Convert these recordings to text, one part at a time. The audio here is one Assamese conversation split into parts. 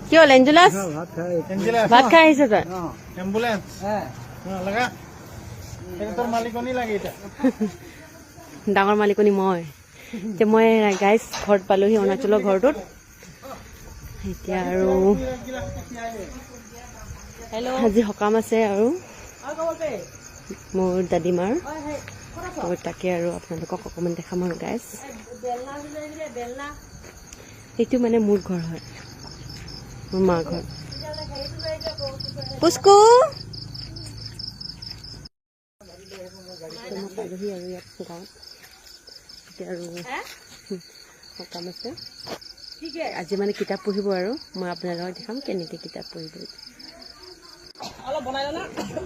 কি হ'ল এঞ্জুলাছ ভাত খাই আহিছে তই এম্বুলেন্স লগা তোৰ মালিকনী লাগে এতিয়া ডাঙৰ মালিকনী মই এতিয়া মই গাইজ ঘৰত পালোহি অৰুণাচলৰ ঘৰটোত এতিয়া আৰু আজি সকাম আছে আৰু মোৰ দাদীমাৰ তাকে আৰু আপোনালোকক অকণমান দেখাম আৰু গাইজ এইটো মানে মোৰ ঘৰ হয় মোৰ মা ঘৰ পুষ্কু পালোহি আৰু ইয়াত গাঁৱত এতিয়া আৰু সকাম আছে আজি মানে কিতাপ পঢ়িব আৰু মই আপোনালোকক দেখাম কেনেকৈ কিতাপ পঢ়িব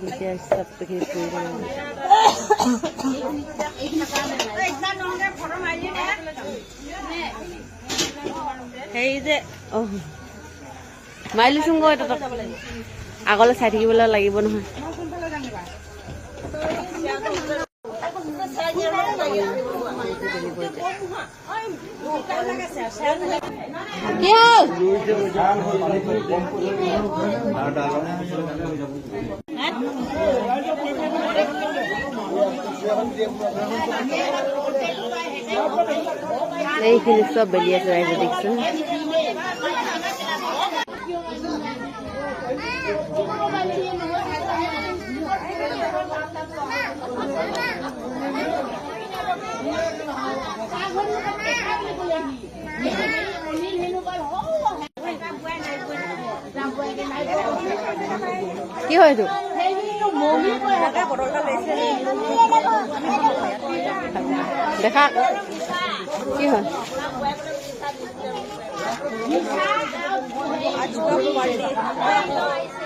এতিয়া চবখিনি পঢ়িব সেই যে মাৰি লৈছোং গৈ তহঁতক আগলৈ চাই থাকিবলৈ লাগিব নহয় কি হ'ল এইখিনি চব বেলি আছে ৰাইজে দেখিছোন কি হয় এইটো দেখা কি হয়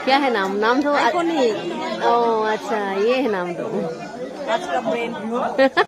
क्या है नाम नाम तो ओ अच्छा ये है नाम तो आज का